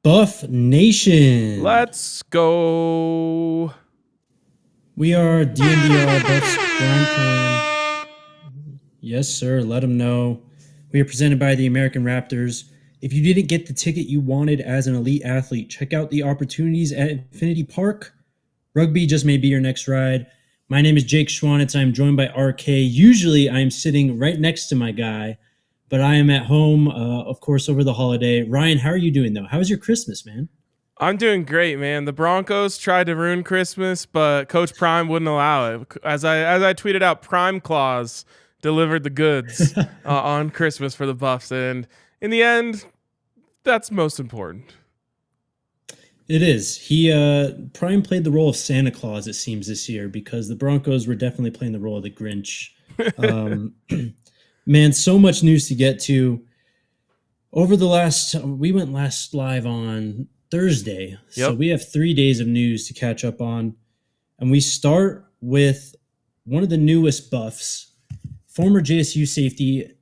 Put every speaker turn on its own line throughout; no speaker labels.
Buff Nation.
Let's go.
We are DNVR Buffs Primetime. Yes, sir. Let them know. We are presented by the American Raptors. If you didn't get the ticket you wanted as an elite athlete, check out the opportunities at Infinity Park. Rugby just may be your next ride. My name is Jake Shwanitz. I'm joined by RK. Usually I'm sitting right next to my guy, but I am at home, of course, over the holiday. Ryan, how are you doing, though? How was your Christmas, man?
I'm doing great, man. The Broncos tried to ruin Christmas, but Coach Prime wouldn't allow it. As I tweeted out, Prime Claus delivered the goods on Christmas for the Buffs, and in the end, that's most important.
It is. He Prime played the role of Santa Claus, it seems, this year because the Broncos were definitely playing the role of the Grinch. Man, so much news to get to. Over the we went last live on Thursday, so
Yep.
we have 3 days of news to catch up on, and we start with one of the newest Buffs, former JSU safety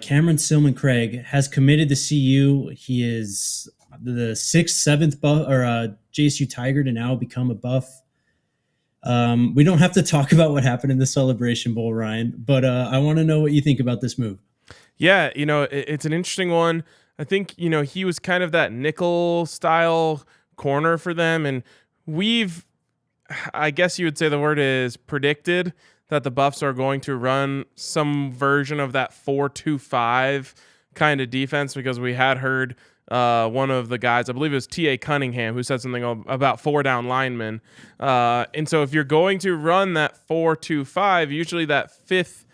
Cameron Silman Craig has committed to CU. He is the sixth, seventh Buff or JSU Tiger to now become a Buff. We don't have to talk about what happened in the Celebration Bowl, Ryan, but I want to know what you think about this move.
Yeah, it's an interesting one. I think, he was kind of that nickel style corner for them. And I guess you would say the word is predicted that the Buffs are going to run some version of that 4-2-5 kind of defense because we had heard one of the guys, I believe it was T.A. Cunningham, who said something about 4-down linemen. And so if you're going to run that 4-2-5, usually that fifth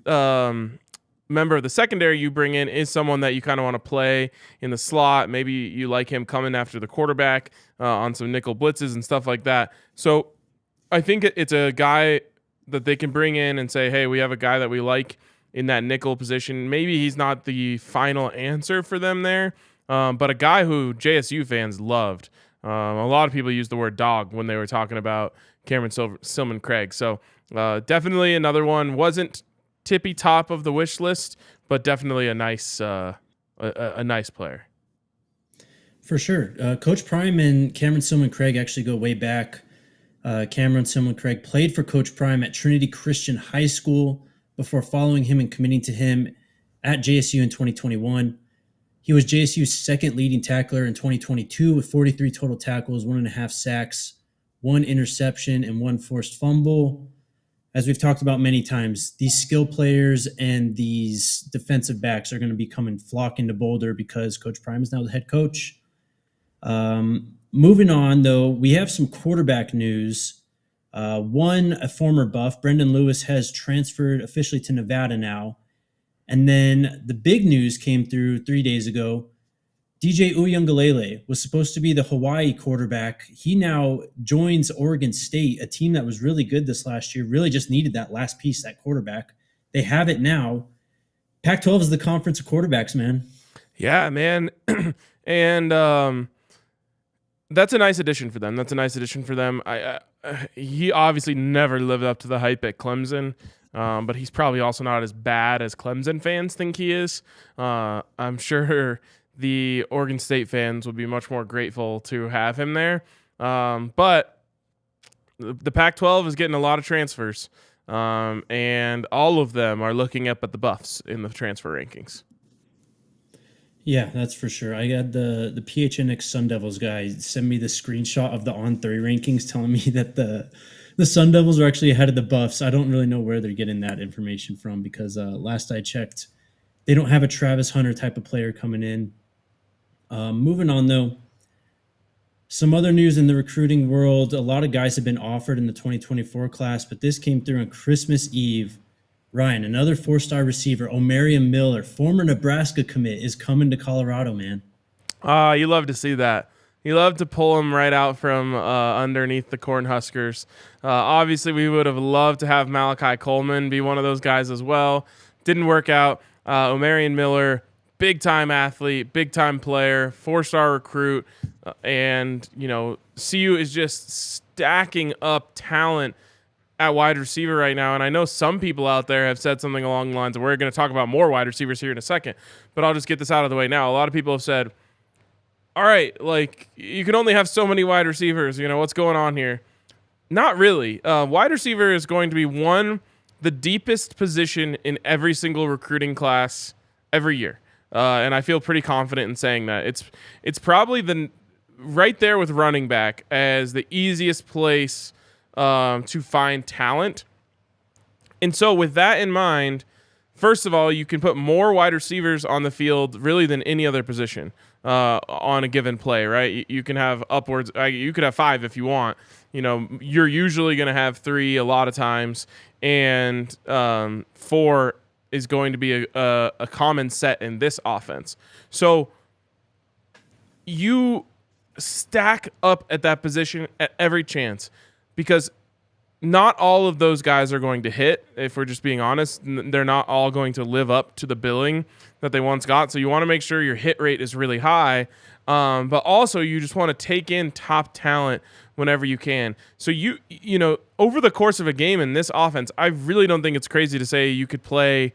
member of the secondary you bring in is someone that you kind of want to play in the slot. Maybe you like him coming after the quarterback on some nickel blitzes and stuff like that. So I think it's a guy that they can bring in and say, hey, we have a guy that we like in that nickel position. Maybe he's not the final answer for them there, but a guy who JSU fans loved. A lot of people used the word dog when they were talking about Cameron Silman Craig. So definitely another one. Wasn't tippy top of the wish list, but definitely a nice nice player.
For sure. Coach Prime and Cameron Silman Craig actually go way back. Cameron Silman Craig played for Coach Prime at Trinity Christian High School before following him and committing to him at JSU in 2021. He was JSU's second leading tackler in 2022 with 43 total tackles, 1.5 sacks, 1 interception, and 1 forced fumble. As we've talked about many times, these skill players and these defensive backs are going to be coming flocking to Boulder because Coach Prime is now the head coach. Moving on, though, we have some quarterback news. A former Buff, Brendan Lewis, has transferred officially to Nevada now. And then the big news came through 3 days ago. DJ Uiagalelei was supposed to be the Hawaii quarterback. He now joins Oregon State, a team that was really good this last year, really just needed that last piece, that quarterback. They have it now. Pac-12 is the conference of quarterbacks, man.
Yeah, man. And that's a nice addition for them. He obviously never lived up to the hype at Clemson, but he's probably also not as bad as Clemson fans think he is. I'm sure the Oregon State fans would be much more grateful to have him there. But the Pac-12 is getting a lot of transfers, and all of them are looking up at the Buffs in the transfer rankings.
Yeah, that's for sure. I got the PHNX Sun Devils guy send me the screenshot of the On3 rankings telling me that the Sun Devils are actually ahead of the Buffs. I don't really know where they're getting that information from because last I checked, they don't have a Travis Hunter type of player coming in. Moving on, though, some other news in the recruiting world. A lot of guys have been offered in the 2024 class, but this came through on Christmas Eve. Ryan, another 4-star receiver, Omarion Miller, former Nebraska commit, is coming to Colorado, man.
You love to see that. You love to pull him right out from underneath the Cornhuskers. Obviously, we would have loved to have Malachi Coleman be one of those guys as well. Didn't work out. Omarion Miller, big-time athlete, big-time player, 4-star recruit, and CU is just stacking up talent at wide receiver right now. And I know some people out there have said something along the lines of, we're going to talk about more wide receivers here in a second, but I'll just get this out of the way now. A lot of people have said, all right, like you can only have so many wide receivers. What's going on here? Not really. Wide receiver is going to be the deepest position in every single recruiting class every year. And I feel pretty confident in saying that. It's probably right there with running back as the easiest place to find talent. And so with that in mind, first of all, you can put more wide receivers on the field really than any other position on a given play, right? You can have upwards. You could have 5 if you want. You're usually going to have 3 a lot of times, and 4 is going to be a common set in this offense. So you stack up at that position at every chance, because not all of those guys are going to hit. If we're just being honest, they're not all going to live up to the billing that they once got. So you want to make sure your hit rate is really high, but also you just want to take in top talent whenever you can. So you over the course of a game in this offense, I really don't think it's crazy to say you could play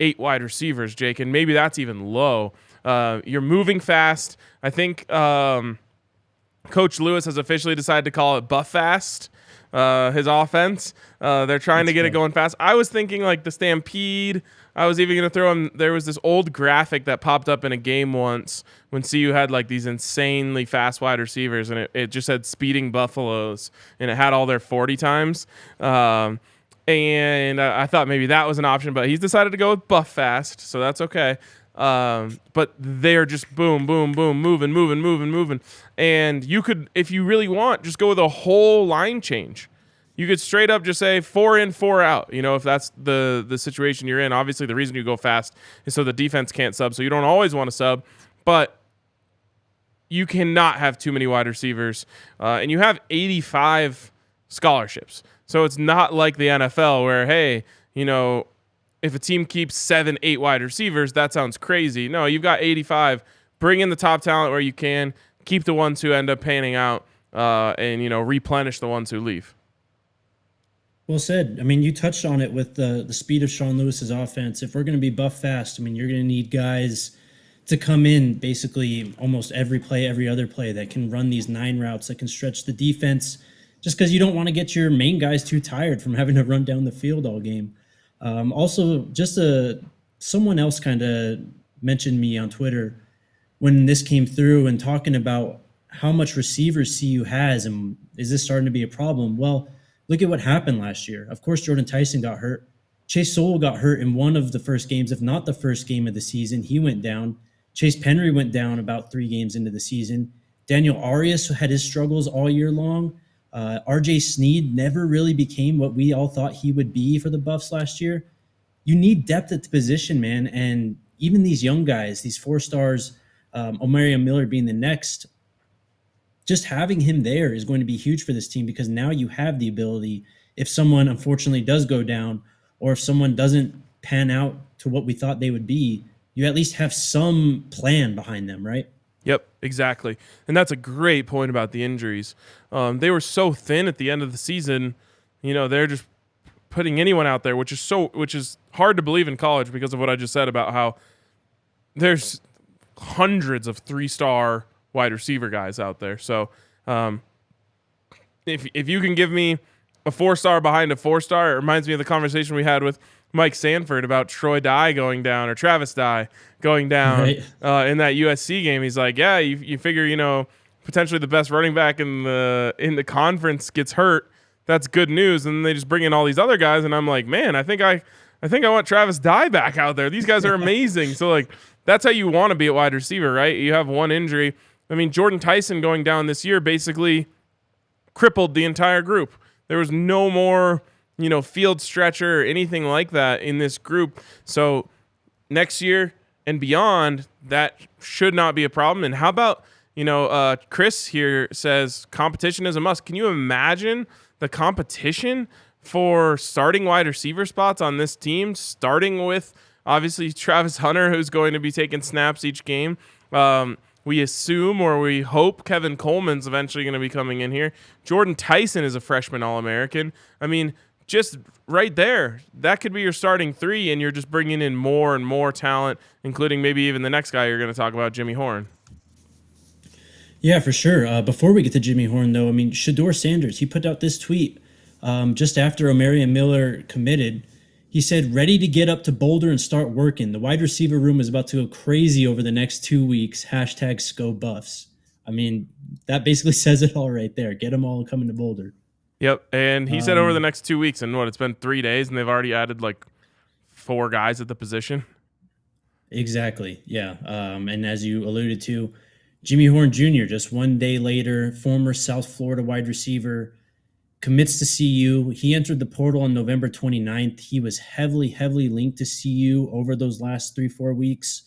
8 wide receivers, Jake, and maybe that's even low. You're moving fast. I think Coach Lewis has officially decided to call it Buff Fast. His offense. They're trying to get it going fast. I was thinking like the Stampede. I was even going to throw him. There was this old graphic that popped up in a game once when CU had like these insanely fast wide receivers, and it just said speeding buffaloes, and it had all their 40 times. And I thought maybe that was an option, but he's decided to go with Buff Fast, so that's okay. But they're just boom, boom, boom, moving. And you could, if you really want, just go with a whole line change. You could straight up just say 4 in, 4 out. If that's the situation you're in. Obviously, the reason you go fast is so the defense can't sub, so you don't always want to sub. But you cannot have too many wide receivers. And you have 85 scholarships. So it's not like the NFL where, hey, if a team keeps 7, 8 wide receivers, that sounds crazy. No, you've got 85. Bring in the top talent where you can. Keep the ones who end up panning out, and replenish the ones who leave.
Well said. I mean, you touched on it with the speed of Sean Lewis's offense. If we're going to be buff fast, I mean, you're going to need guys to come in basically almost every play, every other play, that can run these 9 routes, that can stretch the defense, just because you don't want to get your main guys too tired from having to run down the field all game. Also, just someone else kind of mentioned me on Twitter when this came through and talking about how much receivers CU has and is this starting to be a problem? Well, look at what happened last year. Of course, Jordan Tyson got hurt. Chase Sowell got hurt in one of the first games, if not the first game of the season. He went down. Chase Penry went down about 3 games into the season. Daniel Arias had his struggles all year long. RJ Sneed never really became what we all thought he would be for the Buffs last year. You need depth at the position, man. And even these young guys, these 4 stars, Omarion Miller being the next, just having him there is going to be huge for this team, because now you have the ability, if someone unfortunately does go down, or if someone doesn't pan out to what we thought they would be, you at least have some plan behind them, right?
Yep, exactly. And that's a great point about the injuries. They were so thin at the end of the season. They're just putting anyone out there, which is hard to believe in college because of what I just said about how there's hundreds of 3-star wide receiver guys out there. So if you can give me a 4-star behind a 4-star, it reminds me of the conversation we had with Mike Sanford about Troy Dye going down, or Travis Dye going down, right, in that USC game. He's like, yeah, you figure, potentially the best running back in the conference gets hurt. That's good news. And they just bring in all these other guys, and I'm like, man, I think I want Travis Dye back out there. These guys are amazing. So like, that's how you want to be at wide receiver, right? You have one injury. I mean, Jordan Tyson going down this year basically crippled the entire group. There was no more, field stretcher or anything like that in this group. So next year and beyond, that should not be a problem. And how about, Chris here says competition is a must. Can you imagine the competition for starting wide receiver spots on this team, starting with obviously Travis Hunter, who's going to be taking snaps each game? We assume, or we hope, Kevin Coleman's eventually going to be coming in here. Jordan Tyson is a freshman All-American. I mean, just right there, that could be your starting 3, and you're just bringing in more and more talent, including maybe even the next guy you're going to talk about, Jimmy Horn.
Yeah, for sure. Before we get to Jimmy Horn, though, I mean, Shador Sanders, he put out this tweet just after Omarion Miller committed. He said, ready to get up to Boulder and start working. The wide receiver room is about to go crazy over the next 2 weeks. Hashtag SCO Buffs. I mean, that basically says it all right there. Get them all coming to Boulder.
Yep. And he said over the
Um,
next 2 weeks, and what, it's been 3 days, and they've already added like 4 guys at the position.
exactly. Yeah. And as you alluded to, Jimmy Horn Jr., just one day later, former South Florida wide receiver, commits to CU. He entered the portal on November 29th. He was heavily linked to CU over those last 3-4 weeks.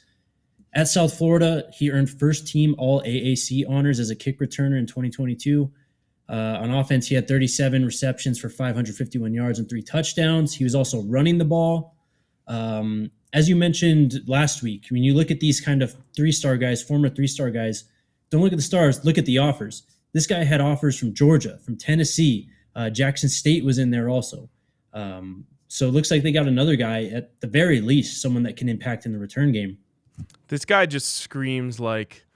At South Florida, he earned first team All AAC honors as a kick returner in 2022. On offense, he had 37 receptions for 551 yards and 3 touchdowns. He was also running the ball. As you mentioned last week, when you look at these kind of 3-star guys, former 3-star guys, don't look at the stars, look at the offers. This guy had offers from Georgia, from Tennessee. Jackson State was in there also. So it looks like they got another guy, at the very least, someone that can impact in the return game.
This guy just screams like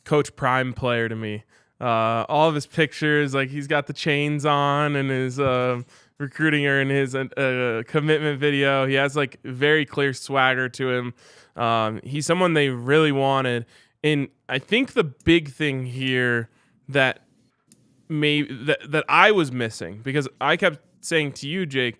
Coach Prime player to me. All of his pictures, like he's got the chains on and his recruiting her in his commitment video. He has like very clear swagger to him. He's someone they really wanted. And I think the big thing here that that I was missing, because I kept saying to you, Jake,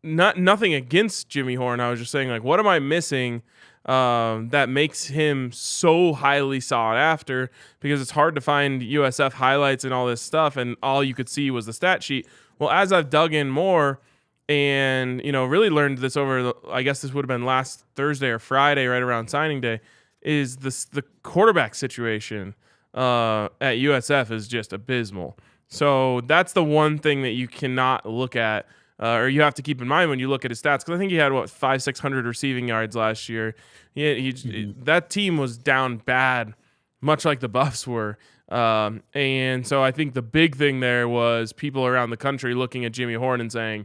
nothing against Jimmy Horn. I was just saying, like, what am I missing that makes him so highly sought after? Because it's hard to find USF highlights and all this stuff, and all you could see was the stat sheet. Well, as I've dug in more and, really learned this over, I guess this would have been last Thursday or Friday, right around signing day, is the quarterback situation at USF is just abysmal. So that's the one thing that you cannot look at, or you have to keep in mind when you look at his stats. Because I think he had 500-600 receiving yards last year. That team was down bad, much like the Buffs were. And so I think the big thing there was people around the country looking at Jimmy Horn and saying,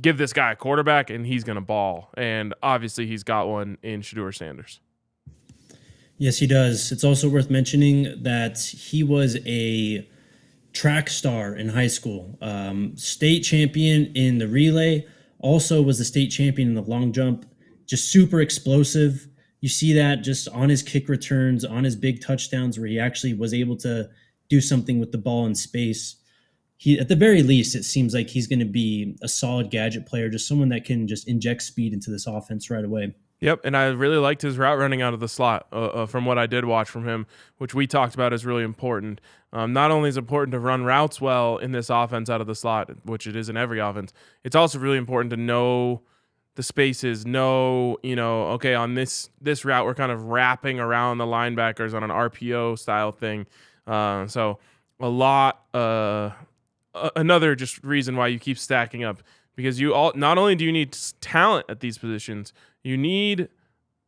give this guy a quarterback and he's going to ball. And obviously he's got one in Shador Sanders.
Yes, he does. It's also worth mentioning that he was a track star in high school, state champion in the relay, also was the state champion in the long jump, just super explosive. You see that just on his kick returns, on his big touchdowns, where he actually was able to do something with the ball in space. He, at the very least, it seems like he's going to be a solid gadget player, just someone that can just inject speed into this offense right away.
Yep, and I really liked his route running out of the slot from what I did watch from him, which we talked about is really important. Not only is it important to run routes well in this offense out of the slot, which it is in every offense, it's also really important to know the spaces, okay, on this route, we're kind of wrapping around the linebackers on an RPO style thing. So a lot, another just reason why you keep stacking up, because not only do you need talent at these positions, you need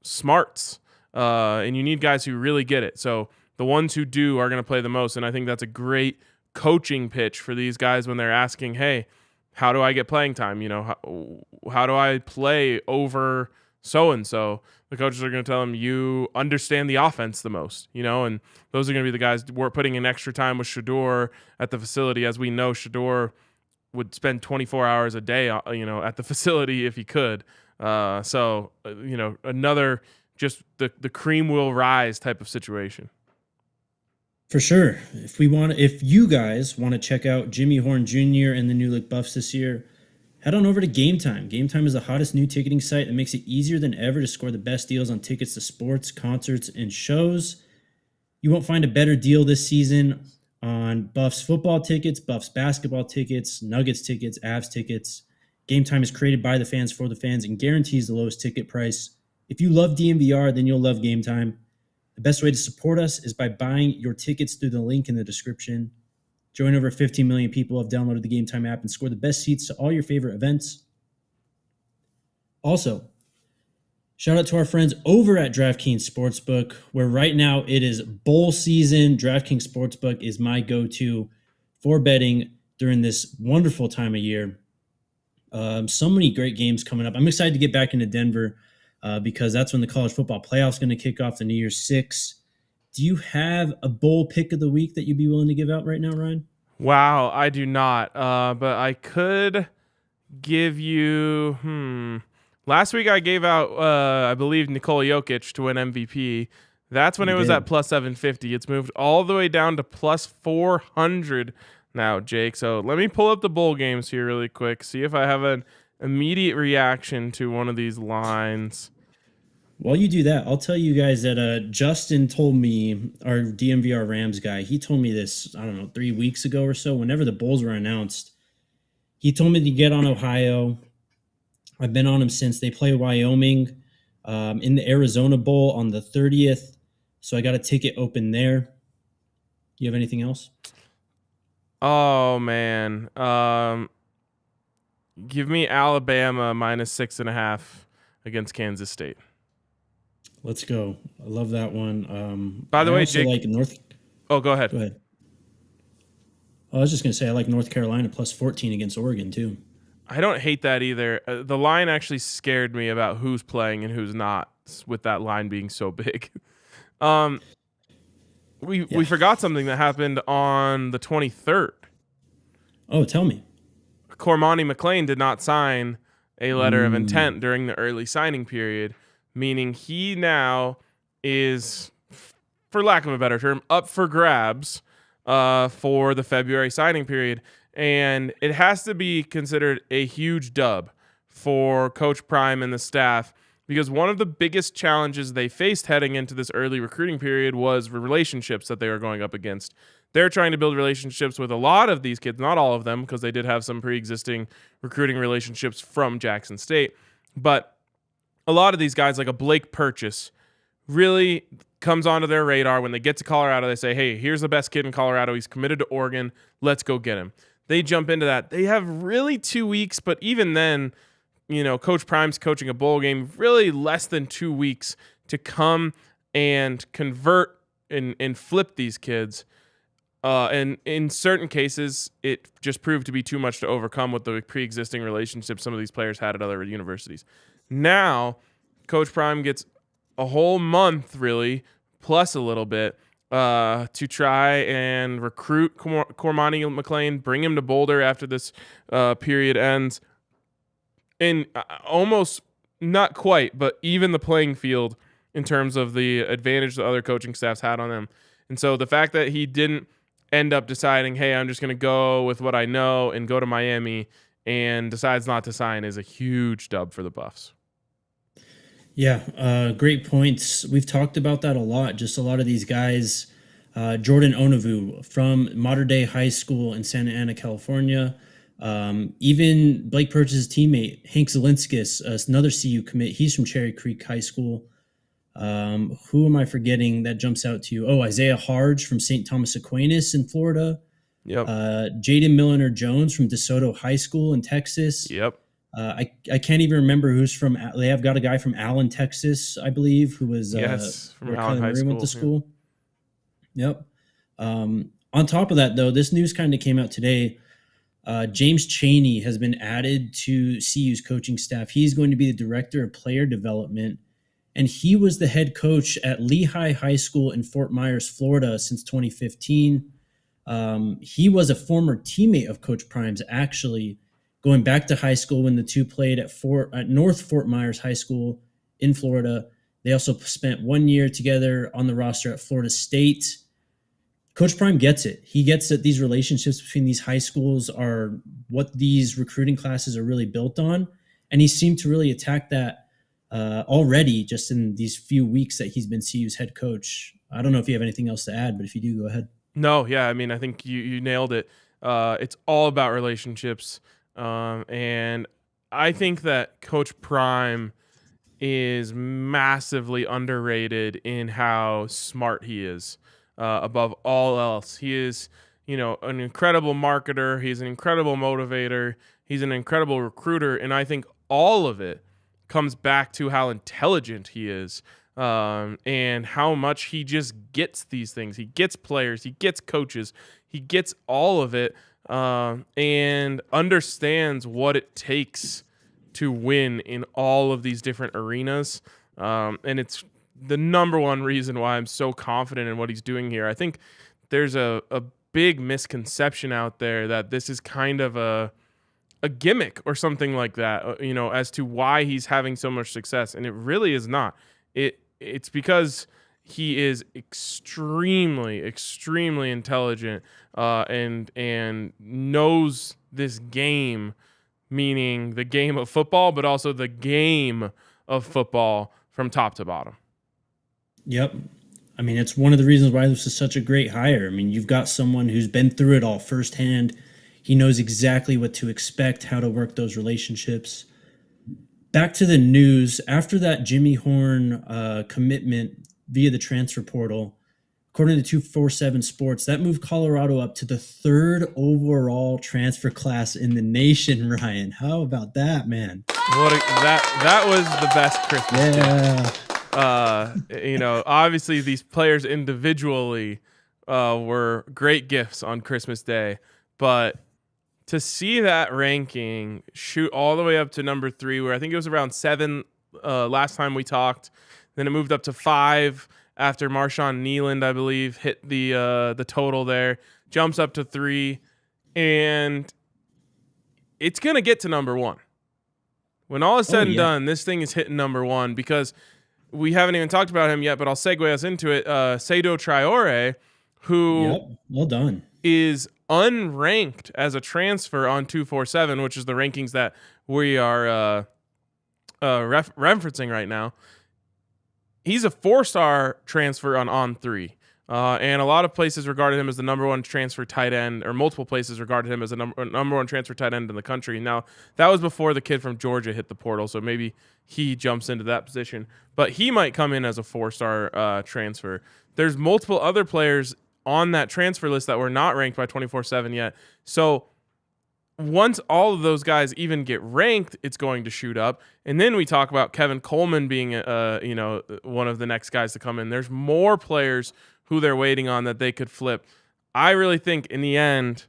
smarts, and you need guys who really get it. So the ones who do are going to play the most, and I think that's a great coaching pitch for these guys when they're asking, hey, how do I get playing time? How do I play over so-and-so? The coaches are going to tell them, you understand the offense the most, and those are going to be the guys we're putting in extra time with Shador at the facility. As we know, Shador would spend 24 hours a day, at the facility if he could. Another just the cream will rise type of situation.
For sure. If you guys want to check out Jimmy Horn Jr. and the New Look Buffs this year, head on over to Game Time. Game Time is the hottest new ticketing site that makes it easier than ever to score the best deals on tickets to sports, concerts, and shows. You won't find a better deal this season on Buffs football tickets, Buffs basketball tickets, Nuggets tickets, Avs tickets. Game Time is created by the fans for the fans and guarantees the lowest ticket price. If you love DMVR, then you'll love Game Time. The best way to support us is by buying your tickets through the link in the description. Join over 15 million people who have downloaded the Game Time app and score the best seats to all your favorite events. Also, shout out to our friends over at DraftKings Sportsbook, where right now it is bowl season. DraftKings Sportsbook is my go-to for betting during this wonderful time of year. So many great games coming up. I'm excited to get back into Denver because that's when the college football playoffs going to kick off, the New Year's 6. Do you have a bowl pick of the week that you'd be willing to give out right now, Ryan?
Wow, I do not. But I could give you. Last week I gave out, I believe, Nikola Jokic to win MVP. That's when
You
it was
did.
at plus 750. It's moved all the way down to plus 400 now, Jake. So let me pull up the bowl games here really quick. See if I have an immediate reaction to one of these lines.
While you do that, I'll tell you guys that Justin told me, our DMVR Rams guy, he told me this, I don't know, 3 weeks ago or so, whenever the Bulls were announced. He told me to get on Ohio. I've been on him since. They play Wyoming in the Arizona Bowl on the 30th. So I got a ticket open there. You have anything else?
Oh, man. Give me Alabama minus 6.5 against Kansas State.
Let's go. I love that one.
By the
I
way,
also
Jake.
like North.
Oh, go ahead.
Go ahead. I was just going to say I like North Carolina plus 14 against Oregon too.
I don't hate that either. The line actually scared me about who's playing and who's not, with that line being so big. We forgot something that happened on the 23rd.
Oh, tell me.
Cormani McClain did not sign a letter of intent during the early signing period, meaning he now is, for lack of a better term, up for grabs for the February signing period. And it has to be considered a huge dub for Coach Prime and the staff, because one of the biggest challenges they faced heading into this early recruiting period was relationships that they were going up against. They're trying to build relationships with a lot of these kids, not all of them, because they did have some pre-existing recruiting relationships from Jackson State. But a lot of these guys, like a Blake Purchase, really comes onto their radar when they get to Colorado. They say, hey, here's the best kid in Colorado. He's committed to Oregon. Let's go get him. They jump into that. They have really 2 weeks, but even then, Coach Prime's coaching a bowl game, really less than 2 weeks to come and convert and flip these kids. And in certain cases, it just proved to be too much to overcome with the pre-existing relationships some of these players had at other universities. Now, Coach Prime gets a whole month, really, plus a little bit, to try and recruit Cormani McClain, bring him to Boulder after this period ends. And almost, not quite, but even the playing field in terms of the advantage the other coaching staffs had on them. And so the fact that he didn't end up deciding, hey, I'm just going to go with what I know and go to Miami, and decides not to sign, is a huge dub for the Buffs.
Yeah, great points. We've talked about that a lot. Just a lot of these guys, Jordan Onovu from Modern Day High School in Santa Ana, California. Even Blake Purchase's teammate, Hank Zelinskis, another CU commit. He's from Cherry Creek High School. Who am I forgetting that jumps out to you? Oh, Isaiah Harge from St. Thomas Aquinas in Florida.
Yep.
Jaden Milliner-Jones from DeSoto High School in Texas.
Yep.
I can't even remember who's from. They have got a guy from Allen, Texas, I believe, who was
from
where
Allen
Kyler
High
Murray went to
School.
school. Yep. On top of that, though, this news kind of came out today. James Chaney has been added to CU's coaching staff. He's going to be the director of player development, and he was the head coach at Lehigh High School in Fort Myers, Florida, since 2015. He was a former teammate of Coach Prime's, actually, going back to high school when the two played at North Fort Myers High School in Florida. They also spent 1 year together on the roster at Florida State. Coach Prime gets it. He gets that these relationships between these high schools are what these recruiting classes are really built on. And he seemed to really attack that already just in these few weeks that he's been CU's head coach. I don't know if you have anything else to add, but if you do, go ahead.
No, yeah, I mean, I think you nailed it. It's all about relationships. And I think that Coach Prime is massively underrated in how smart he is. Above all else, he is, an incredible marketer. He's an incredible motivator. He's an incredible recruiter. And I think all of it comes back to how intelligent he is, and how much he just gets these things. He gets players. He gets coaches. He gets all of it. And understands what it takes to win in all of these different arenas. And it's the number one reason why I'm so confident in what he's doing here. I think there's a big misconception out there that this is kind of a gimmick or something like that, as to why he's having so much success. And it really is not. It's because he is extremely, extremely intelligent, and knows this game, meaning the game of football, but also the game of football from top to bottom.
Yep. I mean, it's one of the reasons why this is such a great hire. I mean, you've got someone who's been through it all firsthand. He knows exactly what to expect, how to work those relationships. Back to the news. After that Jimmy Horn commitment via the transfer portal, according to 247 Sports, that moved Colorado up to the 3rd overall transfer class in the nation, Ryan. How about that, man?
That was the best Christmas gift. Obviously these players individually were great gifts on Christmas Day, but to see that ranking shoot all the way up to number 3, where I think it was around 7 last time we talked, then it moved up to 5 after Marshawn Nealand, I believe, hit the total there, jumps up to 3, and it's gonna get to number 1. When all is said and done, this thing is hitting number 1, because we haven't even talked about him yet, but I'll segue us into it. Seydou Traore, who
well done,
is unranked as a transfer on 247, which is the rankings that we are referencing right now. He's a 4-star transfer on On3. And a lot of places regarded him as the number 1 transfer tight end, or multiple places regarded him as a number 1 transfer tight end in the country. Now, that was before the kid from Georgia hit the portal, so maybe he jumps into that position. But he might come in as a 4-star transfer. There's multiple other players on that transfer list that were not ranked by 24/7 yet. So once all of those guys even get ranked, it's going to shoot up. And then we talk about Kevin Coleman being one of the next guys to come in. There's more players who they're waiting on that they could flip. I really think in the end,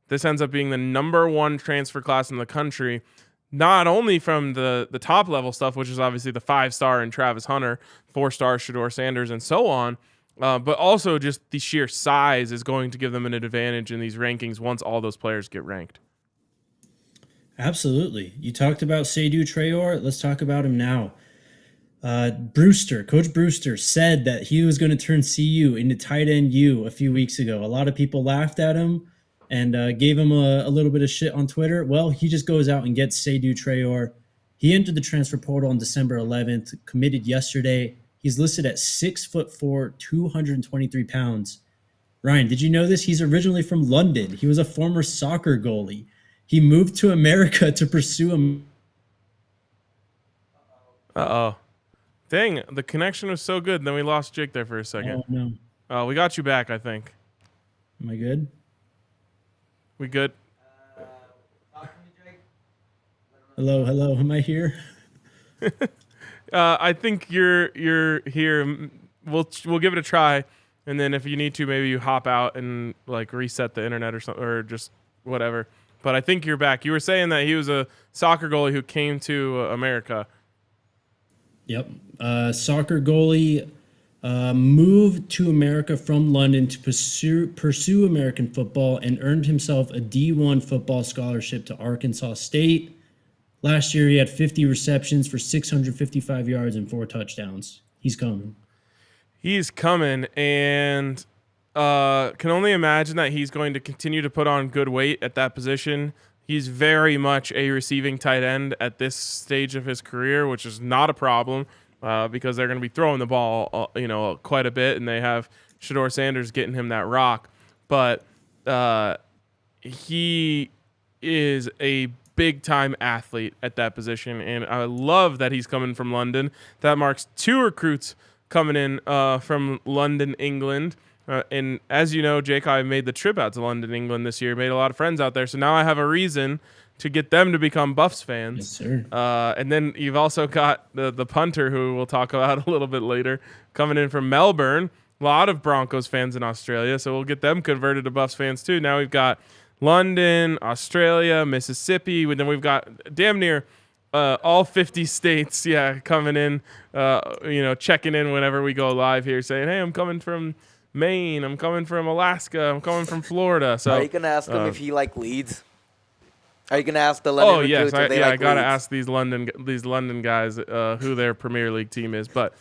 this ends up being the number 1 transfer class in the country, not only from the top level stuff, which is obviously the 5-star in Travis Hunter, 4-star Shedeur Sanders, and so on, but also just the sheer size is going to give them an advantage in these rankings once all those players get ranked.
Absolutely. You talked about Seydou Traore. Let's talk about him now. Coach Brewster said that he was going to turn CU into tight end U a few weeks ago. A lot of people laughed at him and gave him a little bit of shit on Twitter. Well, he just goes out and gets Seydou Traore. He entered the transfer portal on December 11th, committed yesterday. He's listed at 6'4", 223 pounds. Ryan, did you know this? He's originally from London. He was a former soccer goalie. He moved to America to pursue him.
Dang, the connection was so good. Then we lost Jake there for a second.
Oh, no.
We got you back, I think.
Am I good?
We good?
Talk to me, Jake.
Hello. Am I here?
I think you're here. We'll give it a try, and then if you need to, maybe you hop out and like reset the internet or something, or just whatever. But I think you're back. You were saying that he was a soccer goalie who came to America.
Yep. Soccer goalie moved to America from London to pursue American football and earned himself a D1 football scholarship to Arkansas State. Last year, he had 50 receptions for 655 yards and 4 touchdowns. He's coming.
He's coming, and can only imagine that he's going to continue to put on good weight at that position. He's very much a receiving tight end at this stage of his career, which is not a problem because they're going to be throwing the ball, quite a bit, and they have Shedeur Sanders getting him that rock. But he is a big-time athlete at that position, and I love that he's coming from London. That marks 2 recruits coming in from London, England. And as you know, Jake, I made the trip out to London, England this year, made a lot of friends out there. So now I have a reason to get them to become Buffs fans.
Yes, sir.
And then you've also got the punter, who we'll talk about a little bit later, coming in from Melbourne. A lot of Broncos fans in Australia, so we'll get them converted to Buffs fans too. Now we've got London, Australia, Mississippi. And then we've got damn near all 50 states, coming in, checking in whenever we go live here, saying, hey, I'm coming from Maine, I'm coming from Alaska, I'm coming from Florida. So
Are you gonna ask him if he leads? Are you gonna ask the London recruits if they
I
like
gotta
Leeds?
ask these London guys who their Premier League team is. But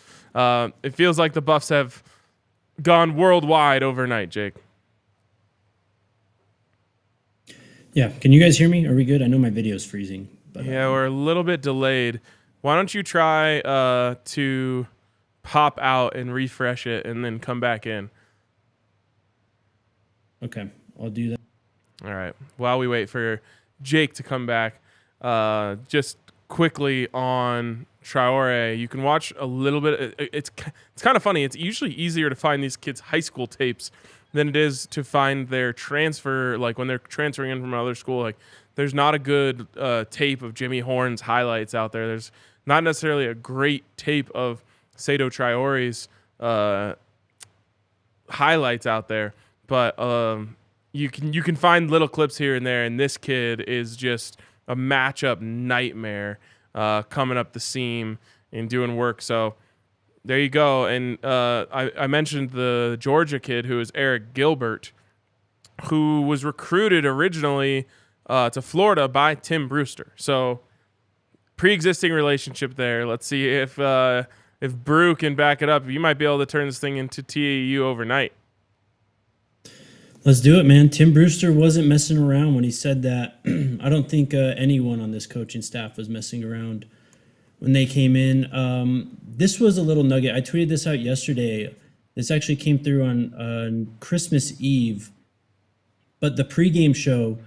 it feels like the Buffs have gone worldwide overnight, Jake.
Yeah, can you guys hear me? Are we good? I know my video's freezing. But,
Yeah, we're a little bit delayed. Why don't you try to pop out and refresh it and then come back in?
Okay, I'll do that.
All right. While we wait for Jake to come back, just quickly on Traore, you can watch a little bit. It's kind of funny. It's usually easier to find these kids' high school tapes than it is to find their transfer, like when they're transferring in from another school. Like, there's not a good tape of Jimmy Horn's highlights out there. There's not necessarily a great tape of Sado Traore's highlights out there, but you can find little clips here and there, and this kid is just a matchup nightmare coming up the seam and doing work. So there you go. And I mentioned the Georgia kid who is Eric Gilbert, who was recruited originally to Florida by Tim Brewster. So pre-existing relationship there. Let's see if Brew can back it up. You might be able to turn this thing into TAU overnight.
Let's do it, man. Tim Brewster wasn't messing around when he said that. I don't think anyone on this coaching staff was messing around when they came in. This was a little nugget. I tweeted this out yesterday. This actually came through on Christmas Eve. But the pregame show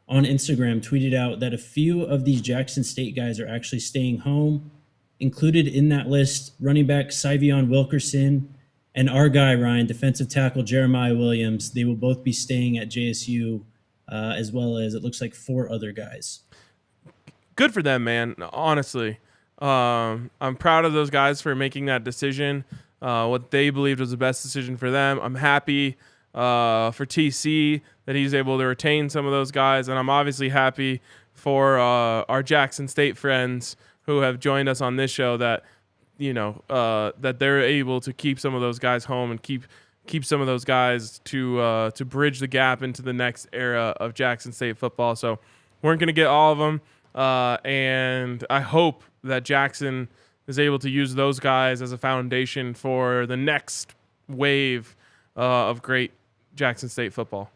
on Instagram tweeted out that a few of these Jackson State guys are actually staying home. Included in that list, running back Syvion Wilkerson and our guy, Ryan, defensive tackle Jeremiah Williams. They will both be staying at JSU, as well as it looks like 4 other guys.
Good for them, man. Honestly, I'm proud of those guys for making that decision. What they believed was the best decision for them. I'm happy for TC that he's able to retain some of those guys, and I'm obviously happy for our Jackson State friends who have joined us on this show that that they're able to keep some of those guys home and keep some of those guys to bridge the gap into the next era of Jackson State football. So weren't going to get all of them, and I hope that Jackson is able to use those guys as a foundation for the next wave of great Jackson State football.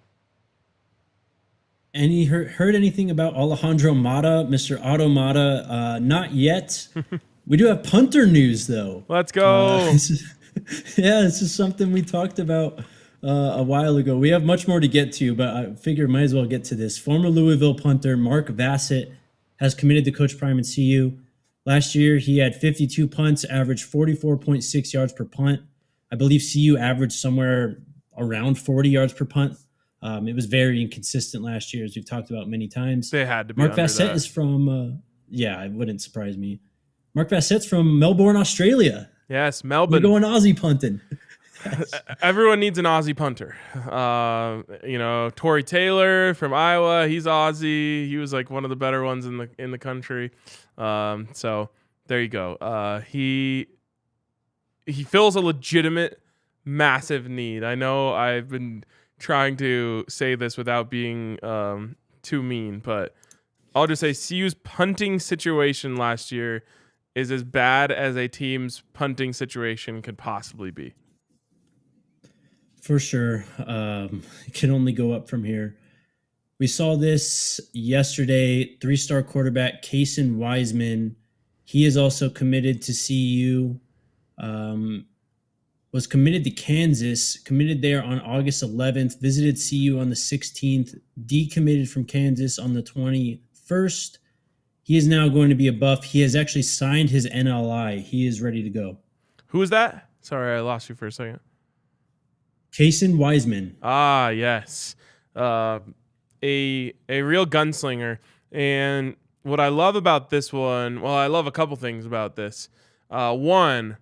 Any heard anything about Alejandro Mata, Mr. Otto Mata? Not yet. We do have punter news, though.
Let's go.
This is something we talked about a while ago. We have much more to get to, but I figure might as well get to this. Former Louisville punter Mark Vassett has committed to Coach Prime and CU. Last year, he had 52 punts, averaged 44.6 yards per punt. I believe CU averaged somewhere around 40 yards per punt. It was very inconsistent last year, as we've talked about many times.
They had to be
Mark
under
Vassett
that.
is from, it wouldn't surprise me. Mark Vassett's from Melbourne, Australia.
Yes,
We're
Melbourne.
going Aussie punting.
Everyone needs an Aussie punter. Torrey Taylor from Iowa, he's Aussie. He was like one of the better ones in the country. So there you go. He fills a legitimate, massive need. I know I've been trying to say this without being too mean, but I'll just say CU's punting situation last year is as bad as a team's punting situation could possibly be.
For sure. It can only go up from here. We saw this yesterday. 3-star quarterback Kason Wiseman. He is also committed to CU. Was committed to Kansas, committed there on August 11th, visited CU on the 16th, decommitted from Kansas on the 21st. He is now going to be a Buff. He has actually signed his NLI. He is ready to go.
Who is that? Sorry, I lost you for a second.
Kason Wiseman.
Ah, yes. A real gunslinger. And what I love about this one, well, I love a couple things about this. One,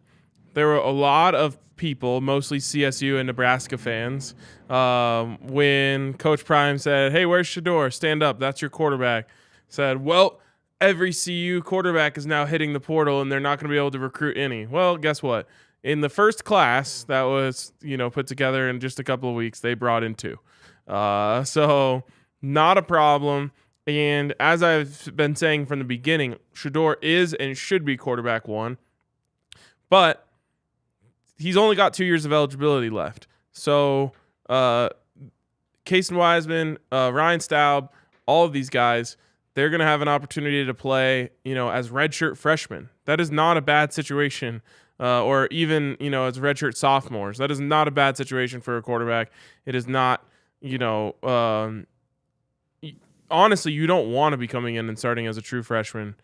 there were a lot of people, mostly CSU and Nebraska fans, when Coach Prime said, hey, where's Shador? Stand up. That's your quarterback. Said, well, every CU quarterback is now hitting the portal and they're not going to be able to recruit any. Well, guess what? In the first class that was, put together in just a couple of weeks, they brought in 2. So not a problem. And as I've been saying from the beginning, Shedeur is and should be quarterback 1, but he's only got 2 years of eligibility left. So Casey Wiseman, Ryan Staub, all of these guys, they're going to have an opportunity to play, as redshirt freshmen. That is not a bad situation. Or even, as redshirt sophomores. That is not a bad situation for a quarterback. It is not, honestly, you don't want to be coming in and starting as a true freshman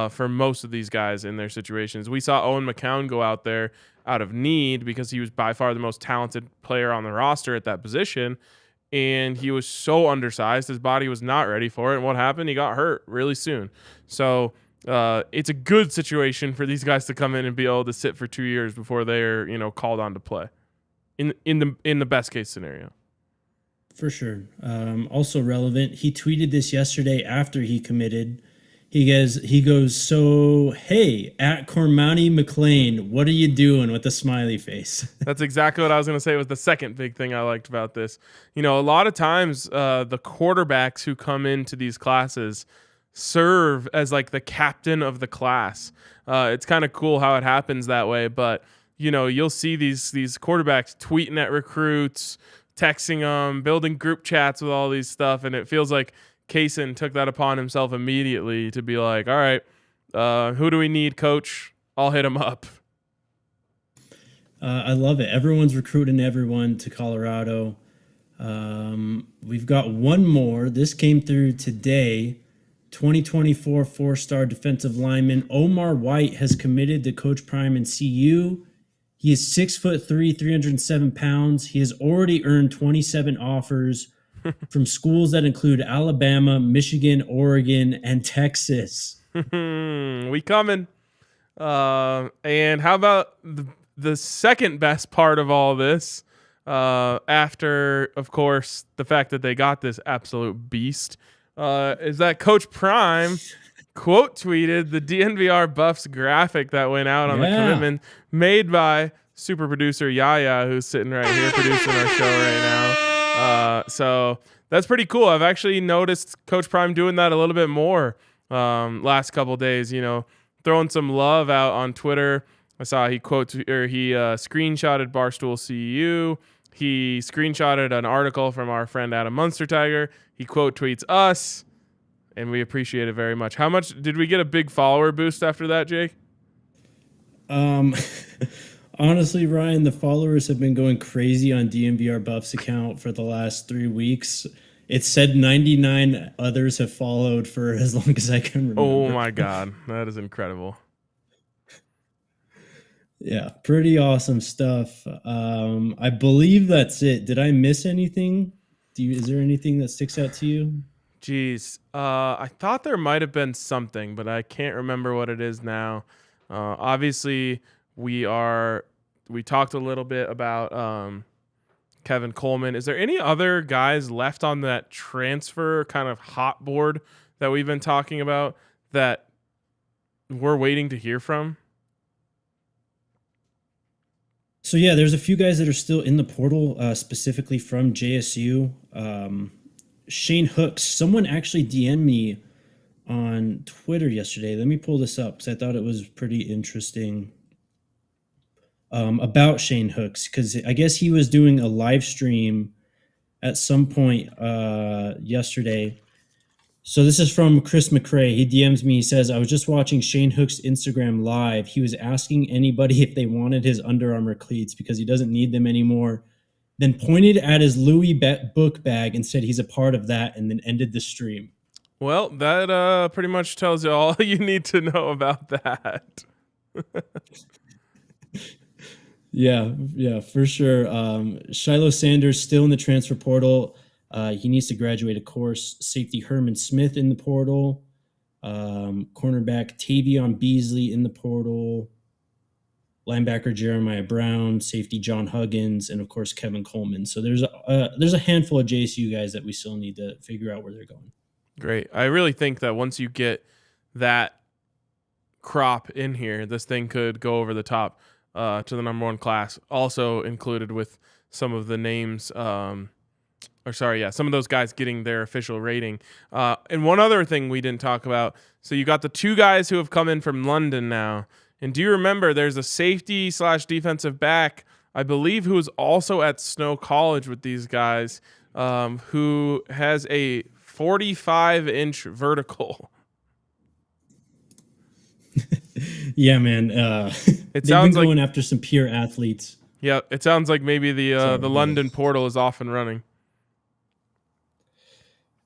for most of these guys in their situations. We saw Owen McCown go out there out of need because he was by far the most talented player on the roster at that position. And he was so undersized. His body was not ready for it. And what happened? He got hurt really soon. So it's a good situation for these guys to come in and be able to sit for 2 years before they're, called on to play in the best case scenario.
For sure. Also relevant. He tweeted this yesterday after he committed. He goes, so, hey, at Cormani McClain, what are you doing, with a smiley face?
That's exactly what I was going to say was the second big thing I liked about this. A lot of times the quarterbacks who come into these classes serve as like the captain of the class. It's kind of cool how it happens that way, but you'll see these quarterbacks tweeting at recruits, texting them, building group chats with all these stuff, and it feels like Kaysen took that upon himself immediately to be like, all right, who do we need, coach? I'll hit him up.
I love it. Everyone's recruiting everyone to Colorado. We've got one more. This came through today. 2024 4-star defensive lineman Omar White has committed to Coach Prime and CU. He is 6'3", 307 pounds. He has already earned 27 offers from schools that include Alabama, Michigan, Oregon, and Texas.
We coming. And how about the second best part of all this? After, of course, the fact that they got this absolute beast, is that Coach Prime quote tweeted the DNVR Buffs graphic that went out on the commitment made by super producer Yaya, who's sitting right here producing our show right now. So that's pretty cool. I've actually noticed Coach Prime doing that a little bit more last couple days, throwing some love out on Twitter. I saw he screenshotted Barstool CU. He screenshotted an article from our friend Adam Munstertiger. He quote tweets us, and we appreciate it very much. How much did we get a big follower boost after that, Jake?
Honestly, Ryan, the followers have been going crazy on DNVR Buffs account for the last 3 weeks. It said 99 others have followed for as long as I can remember.
Oh my God, that is incredible.
Yeah, pretty awesome stuff. I believe that's it. Did I miss anything? Is there anything that sticks out to you?
Jeez, I thought there might have been something, but I can't remember what it is now. Obviously, we talked a little bit about Kevin Coleman. Is there any other guys left on that transfer kind of hot board that we've been talking about that we're waiting to hear from?
So yeah, there's a few guys that are still in the portal, specifically from JSU. Shane Hooks, someone actually DM'd me on Twitter yesterday. Let me pull this up because I thought it was pretty interesting about Shane Hooks, because I guess he was doing a live stream at some point yesterday. So this is from Chris McCrae. He DMs me. He says, I was just watching Shane Hooks' Instagram live. He was asking anybody if they wanted his Under Armour cleats because he doesn't need them anymore. Then pointed at his Louis book bag and said he's a part of that, and then ended the stream.
Well, that pretty much tells you all you need to know about that.
Yeah, for sure. Shiloh Sanders still in the transfer portal. He needs to graduate a course. Safety Herman Smith in the portal. Cornerback Tavion Beasley in the portal. Linebacker Jeremiah Brown. Safety John Huggins, and of course Kevin Coleman. So there's a handful of JSU guys that we still need to figure out where they're going.
Great. I really think that once you get that crop in here, this thing could go over the top to the number one class. Also included with some of the names, some of those guys getting their official rating. And one other thing we didn't talk about. So you got the 2 guys who have come in from London now. And do you remember there's a safety / defensive back, I believe, who is also at Snow College with these guys, who has a 45-inch vertical.
Yeah, man.
It
They've
sounds
been
like
going after some pure athletes.
Yeah, it sounds like maybe the London portal is off and running.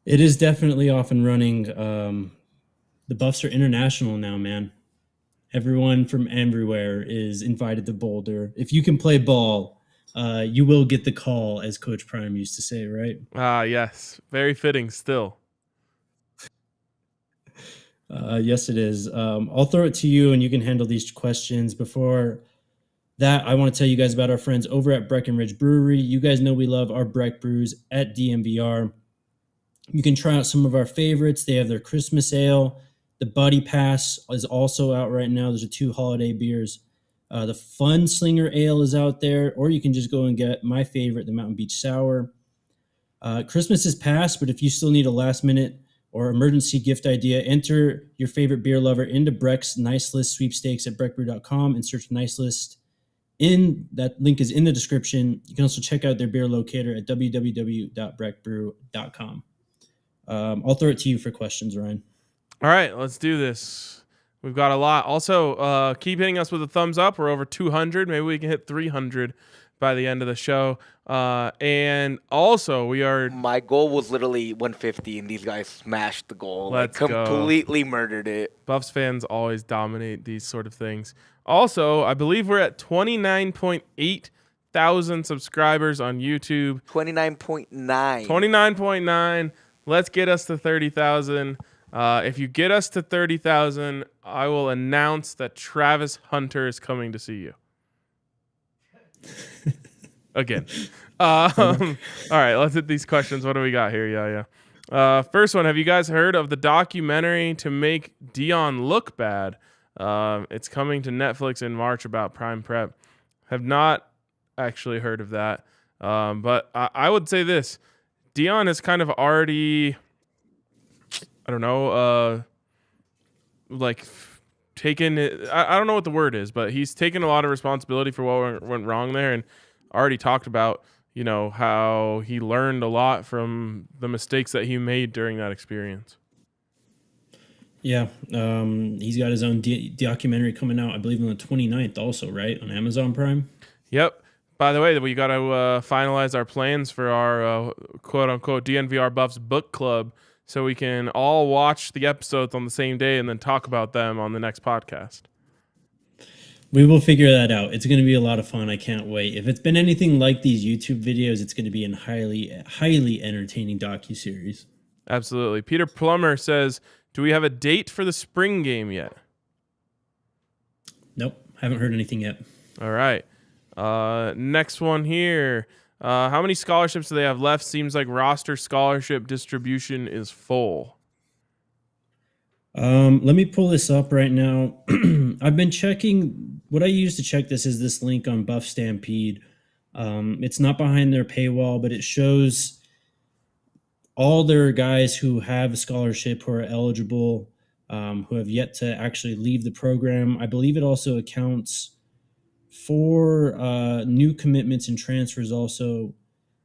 It is definitely off and running. The Buffs are international now, man. Everyone from everywhere is invited to Boulder. If you can play ball, you will get the call, as Coach Prime used to say, right?
Yes. Very fitting still.
Yes, it is. I'll throw it to you, and you can handle these questions. Before that, I want to tell you guys about our friends over at Breckenridge Brewery. You guys know we love our Breck brews at DMVR. You can try out some of our favorites. They have their Christmas ale. The Buddy Pass is also out right now. Those are 2 holiday beers. The Fun Slinger Ale is out there, or you can just go and get my favorite, the Mountain Beach Sour. Christmas is past, but if you still need a last-minute or emergency gift idea, enter your favorite beer lover into Breck's Nice List sweepstakes at breckbrew.com and search Nice List. That link is in the description. You can also check out their beer locator at www.breckbrew.com. I'll throw it to you for questions, Ryan.
All right, let's do this. We've got a lot. Also, keep hitting us with a thumbs up. We're over 200. Maybe we can hit 300 by the end of the show. And also, we are...
My goal was literally 150, and these guys smashed the goal.
Let's
completely murdered it.
Buffs fans always dominate these sort of things. Also, I believe we're at 29.8 thousand subscribers on YouTube.
29.9.
29.9. Let's get us to 30,000. If you get us to 30,000, I will announce that Travis Hunter is coming to see you. Again. All right, let's hit these questions. What do we got here? Yeah. First one, have you guys heard of the documentary to make Deion look bad? It's coming to Netflix in March about Prime Prep. Have not actually heard of that. But I would say this. Deion is kind of already, I don't know, taken it. I don't know what the word is, but he's taken a lot of responsibility for what went wrong there, and already talked about, how he learned a lot from the mistakes that he made during that experience.
Yeah, he's got his own documentary coming out, I believe, on the 29th also, right, on Amazon Prime?
Yep. By the way, we got to finalize our plans for our quote-unquote DNVR Buffs book club, so we can all watch the episodes on the same day and then talk about them on the next podcast.
We will figure that out. It's going to be a lot of fun. I can't wait. If it's been anything like these YouTube videos, it's going to be a highly entertaining docuseries.
Absolutely. Peter Plummer says, do we have a date for the spring game yet?
Nope. Haven't heard anything yet.
All right. Next one here. How many scholarships do they have left? Seems like roster scholarship distribution is full.
Let me pull this up right now. I've been checking. What I use to check this is this link on Buff Stampede. It's not behind their paywall, but it shows all their guys who have a scholarship, who are eligible, who have yet to actually leave the program. I believe it also accounts for new commitments and transfers also.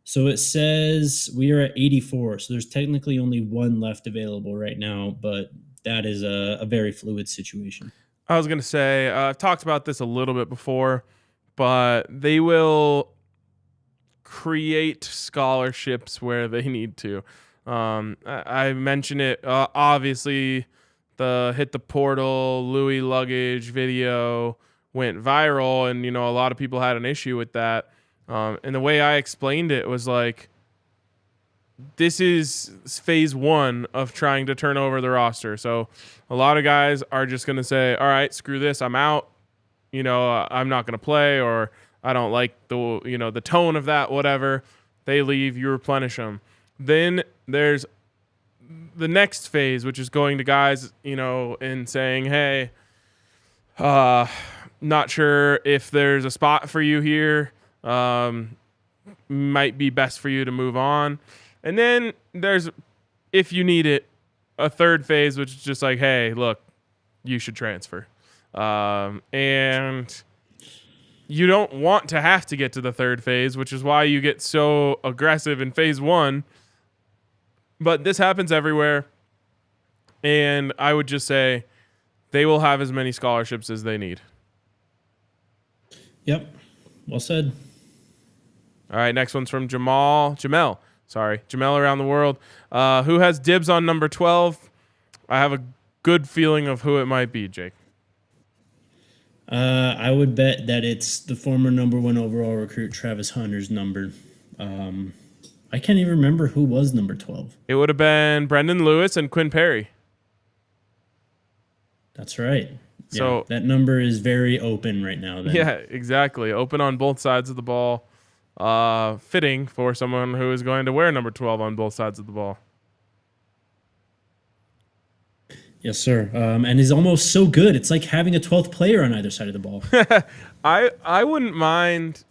So it says we are at 84. So there's technically only one left available right now, but that is a very fluid situation.
I was going to say, I've talked about this a little bit before, but they will create scholarships where they need to. I mentioned it, obviously, the Hit the Portal, Louis luggage video went viral, and, a lot of people had an issue with that. And the way I explained it was like, this is phase one of trying to turn over the roster. So a lot of guys are just going to say, all right, screw this, I'm out. I'm not going to play, or I don't like the tone of that, whatever. They leave, you replenish them. Then there's the next phase, which is going to guys, and saying, hey, not sure if there's a spot for you here. Might be best for you to move on. And then there's, if you need it, a third phase, which is just like, hey, look, you should transfer. And you don't want to have to get to the third phase, which is why you get so aggressive in phase 1. But this happens everywhere. And I would just say they will have as many scholarships as they need.
Yep. Well said.
All right, next one's from Jamel around the world, who has dibs on number 12. I have a good feeling of who it might be, Jake.
I would bet that it's the former number 1 overall recruit, Travis Hunter's number. I can't even remember who was number 12.
It would have been Brendan Lewis and Quinn Perry.
That's right.
So
yeah, that number is very open right now. Then.
Yeah, exactly. Open on both sides of the ball. Fitting for someone who is going to wear number 12 on both sides of the ball.
Yes, sir. And he's almost so good. It's like having a 12th player on either side of the ball.
I wouldn't mind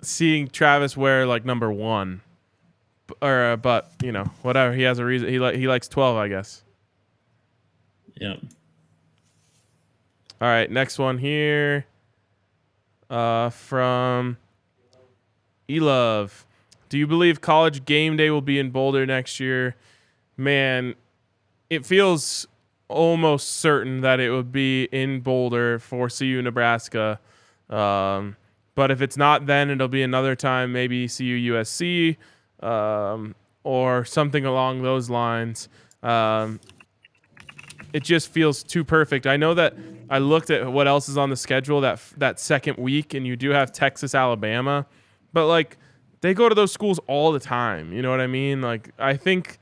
seeing Travis wear like number 1, but whatever. He has a reason. He likes 12, I guess.
Yeah.
All right, next one here. From Elove. Do you believe college game day will be in Boulder next year? Man, it feels almost certain that it would be in Boulder for CU Nebraska. But if it's not then, it'll be another time, maybe CU USC or something along those lines. It just feels too perfect. I know that I looked at what else is on the schedule that second week, and you do have Texas, Alabama, but like they go to those schools all the time. You know what I mean? Like I think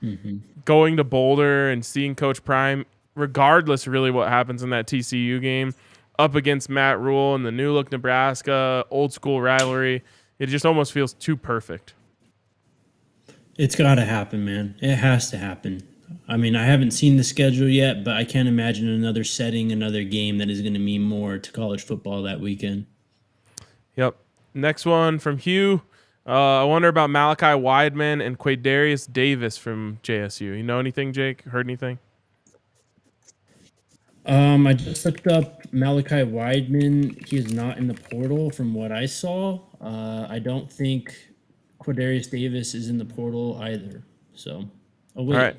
going to Boulder and seeing Coach Prime, regardless really what happens in that TCU game, up against Matt Rule and the new look Nebraska old school rivalry, it just almost feels too perfect.
It's got to happen, man. It has to happen. I mean, I haven't seen the schedule yet, but I can't imagine another setting, another game that is going to mean more to college football that weekend.
Yep. Next one from Hugh. I wonder about Malachi Wideman and Quaydarius Davis from JSU. You know anything, Jake? Heard anything?
I just looked up Malachi Wideman. He is not in the portal from what I saw. I don't think Quaydarius Davis is in the portal either. So, oh wait.
All right.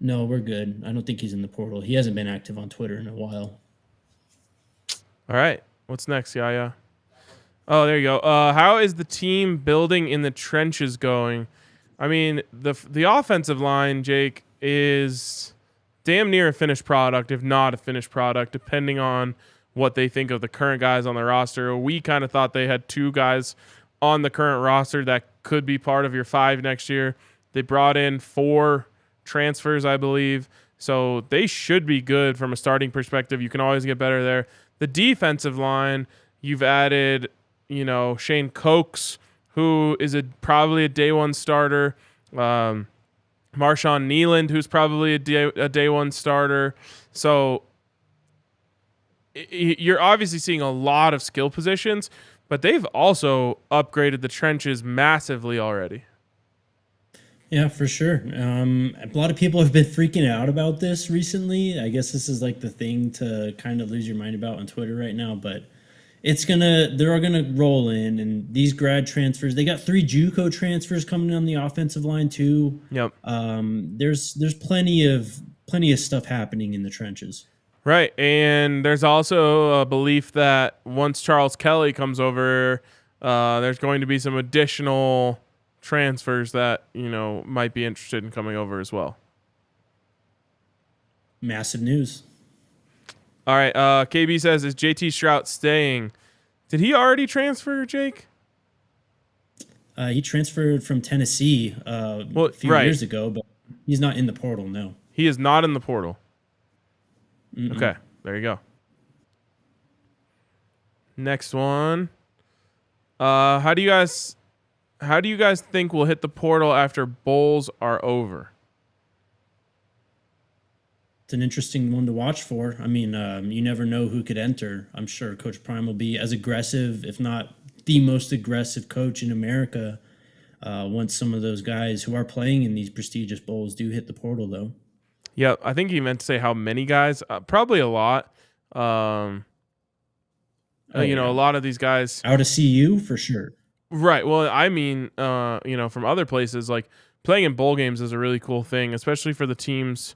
No, we're good. I don't think he's in the portal. He hasn't been active on Twitter in a while.
All right. What's next, Yaya? Oh, there you go. How is the team building in the trenches going? I mean, the offensive line, Jake, is damn near a finished product, if not a finished product, depending on what they think of the current guys on the roster. We kind of thought they had 2 guys on the current roster that could be part of your 5 next year. They brought in 4 transfers, I believe. So they should be good from a starting perspective. You can always get better there. The defensive line, you've added, Shane Cokes, who is probably a day 1 starter. Marshawn Nealand, who's probably a day 1 starter. So you're obviously seeing a lot of skill positions, but they've also upgraded the trenches massively already.
Yeah, for sure. A lot of people have been freaking out about this recently. I guess this is like the thing to kind of lose your mind about on Twitter right now, but they're gonna roll in, and these grad transfers, they got 3 JUCO transfers coming on the offensive line too.
Yep.
There's plenty of stuff happening in the trenches.
Right, and there's also a belief that once Charles Kelly comes over, there's going to be some additional transfers that might be interested in coming over as well.
Massive news.
All right, KB says, is JT Strout staying? Did he already transfer, Jake?
He transferred from Tennessee a few years ago, but he's not in the portal, no.
He is not in the portal.
Mm-mm.
Okay, there you go. Next one. How do you guys how do you guys think we'll hit the portal after bowls are over?
It's an interesting one to watch for. I mean, you never know who could enter. I'm sure Coach Prime will be as aggressive, if not the most aggressive coach in America, once some of those guys who are playing in these prestigious bowls do hit the portal, though.
Yeah, I think he meant to say how many guys. Probably a lot. A lot of these guys
out of CU for sure.
Right. Well, I mean, from other places, like playing in bowl games is a really cool thing, especially for the teams,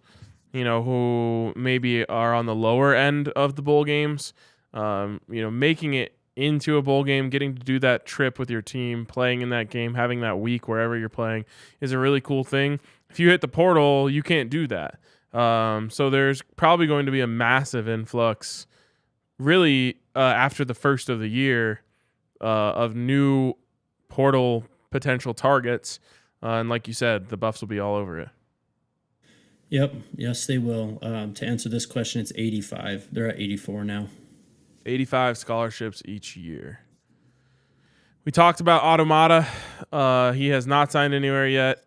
who maybe are on the lower end of the bowl games. Making it into a bowl game, getting to do that trip with your team, playing in that game, having that week wherever you're playing is a really cool thing. If you hit the portal, you can't do that. So there's probably going to be a massive influx really after the first of the year of new portal potential targets. And like you said, the Buffs will be all over it.
Yep. Yes, they will. To answer this question, it's 85. They're at 84 now.
85 scholarships each year. We talked about Automata. He has not signed anywhere yet.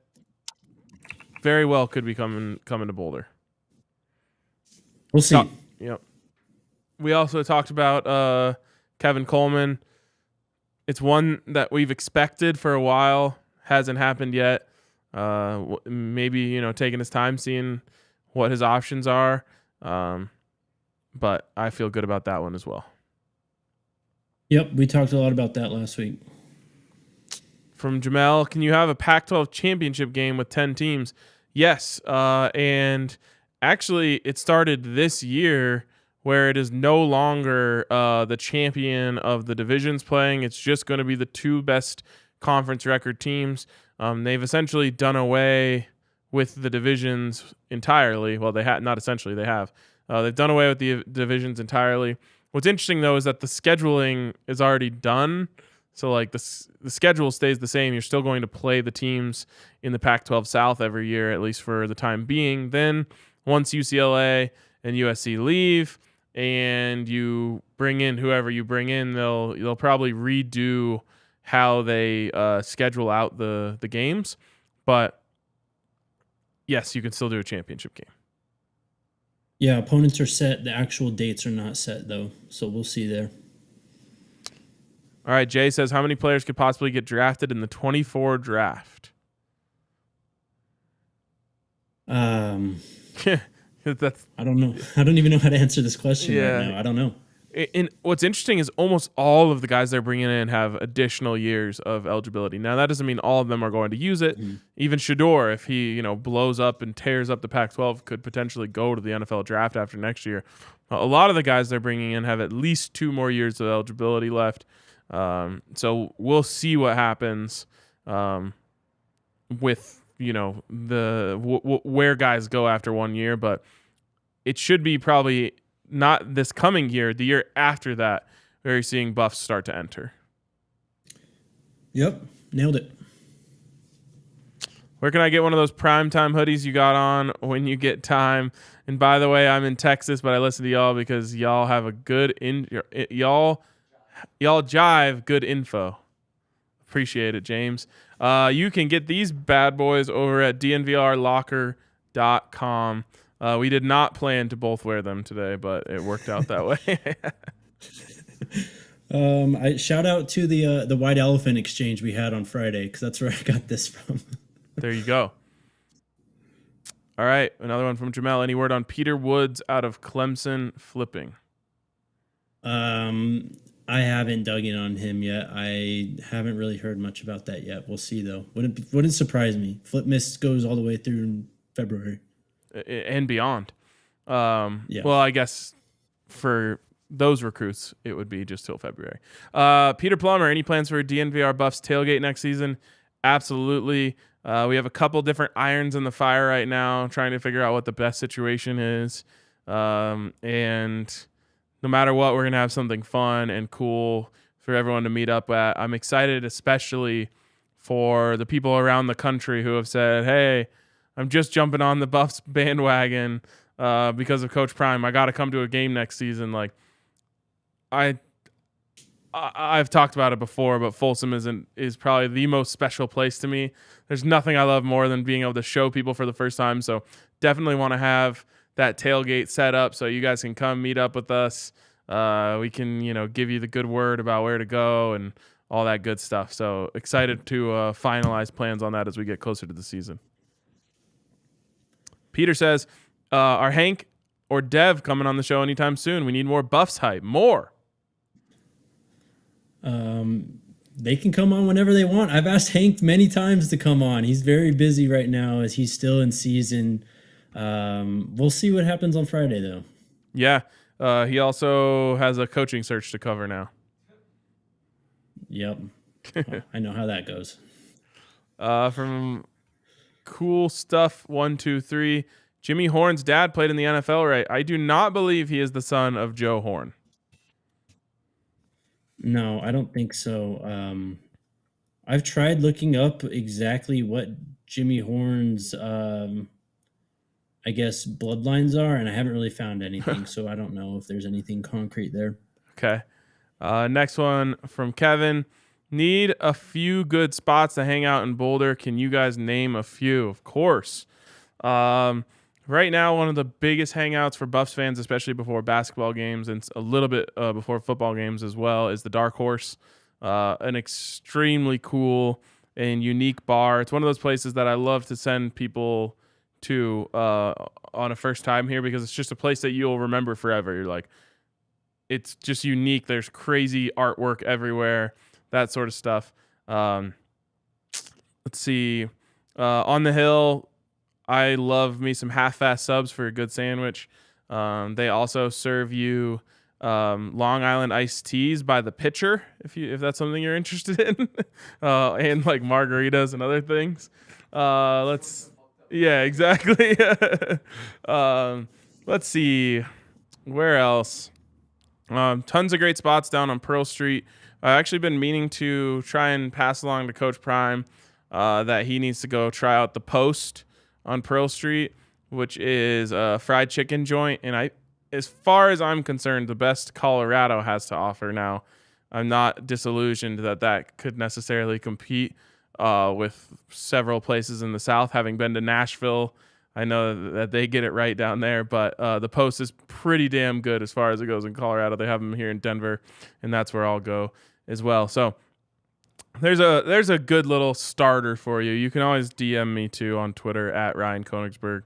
Very well could be coming to Boulder.
We'll see.
Yep. We also talked about Kevin Coleman. It's one that we've expected for a while. Hasn't happened yet. Maybe, taking his time, seeing what his options are. But I feel good about that one as well.
Yep, we talked a lot about that last week.
From Jamel, can you have a Pac-12 championship game with 10 teams? Yes, and actually it started this year where it is no longer the champion of the divisions playing. It's just going to be the two best conference record teams. They've essentially done away with the divisions entirely. Well, they have not essentially. They have. They've done away with the divisions entirely. What's interesting, though, is that the scheduling is already done. So, like, the schedule stays the same. You're still going to play the teams in the Pac-12 South every year, at least for the time being. Then, once UCLA and USC leave and you bring in whoever you bring in, they'll probably redo how they schedule out the games. But, yes, you can still do a championship game.
Yeah, opponents are set. The actual dates are not set, though. So we'll see there.
All right, Jay says, how many players could possibly get drafted in the 24 draft?
That's, I don't know. I don't even know how to answer this question right now. I don't know.
And what's interesting is almost all of the guys they're bringing in have additional years of eligibility. Now, that doesn't mean all of them are going to use it. Mm-hmm. Even Shador, if he blows up and tears up the Pac-12, could potentially go to the NFL draft after next year. A lot of the guys they're bringing in have at least 2 more years of eligibility left. So we'll see what happens with where guys go after 1 year, but it should be probably not this coming year, the year after that, where you're seeing Buffs start to enter.
Yep, nailed it.
Where can I get one of those primetime hoodies you got on when you get time? And by the way, I'm in Texas, but I listen to y'all because y'all have a good y'all jive good info. Appreciate it, James. You can get these bad boys over at dnvrlocker.com. We did not plan to both wear them today, but it worked out that way.
I shout out to the White Elephant exchange we had on Friday, because that's where I got this from.
There you go. All right, another one from Jamel. Any word on Peter Woods out of Clemson flipping?
I haven't dug in on him yet. I haven't really heard much about that yet. We'll see, though. Wouldn't surprise me. Flip miss goes all the way through in February.
And beyond.
Yeah.
Well, I guess for those recruits, it would be just till February. Peter Plummer, any plans for a DNVR Buffs tailgate next season? Absolutely. We have a couple different irons in the fire right now, trying to figure out what the best situation is. And no matter what, we're going to have something fun and cool for everyone to meet up at. I'm excited, especially for the people around the country who have said, hey, I'm just jumping on the Buffs bandwagon because of Coach Prime. I got to come to a game next season. Like, I I've talked about it before, but Folsom is probably the most special place to me. There's nothing I love more than being able to show people for the first time. So definitely want to have that tailgate set up so you guys can come meet up with us. We can, give you the good word about where to go and all that good stuff. So excited to finalize plans on that as we get closer to the season. Peter says, are Hank or Dev coming on the show anytime soon? We need more Buffs hype. More.
They can come on whenever they want. I've asked Hank many times to come on. He's very busy right now as he's still in season. We'll see what happens on Friday, though.
Yeah. He also has a coaching search to cover now.
Yep. I know how that goes.
From Cool Stuff 123, Jimmy Horn's dad played in the NFL, right? I do not believe he is the son of Joe Horn.
No, I don't think so. I've tried looking up exactly what Jimmy Horn's, I guess, bloodlines are, and I haven't really found anything, so I don't know if there's anything concrete there.
Okay. Next one from Kevin. Need a few good spots to hang out in Boulder. Can you guys name a few? Of course. Right now, one of the biggest hangouts for Buffs fans, especially before basketball games and a little bit before football games as well, is the Dark Horse. An extremely cool and unique bar. It's one of those places that I love to send people to on a first time here because it's just a place that you'll remember forever. You're like, it's just unique. There's crazy artwork everywhere, that sort of stuff. Let's see. On the Hill, I love me some half-fast subs for a good sandwich. They also serve you Long Island iced teas by the pitcher, if that's something you're interested in, and like margaritas and other things. Yeah, exactly. Let's see, where else? Tons of great spots down on Pearl Street. I've actually been meaning to try and pass along to Coach Prime that he needs to go try out the Post on Pearl Street, which is a fried chicken joint. And as far as I'm concerned, the best Colorado has to offer now. I'm not disillusioned that could necessarily compete with several places in the South. Having been to Nashville, I know that they get it right down there, but the Post is pretty damn good as far as it goes in Colorado. They have them here in Denver, and that's where I'll go as well. So there's a good little starter for you. You can always DM me too on Twitter at Ryan Koenigsberg.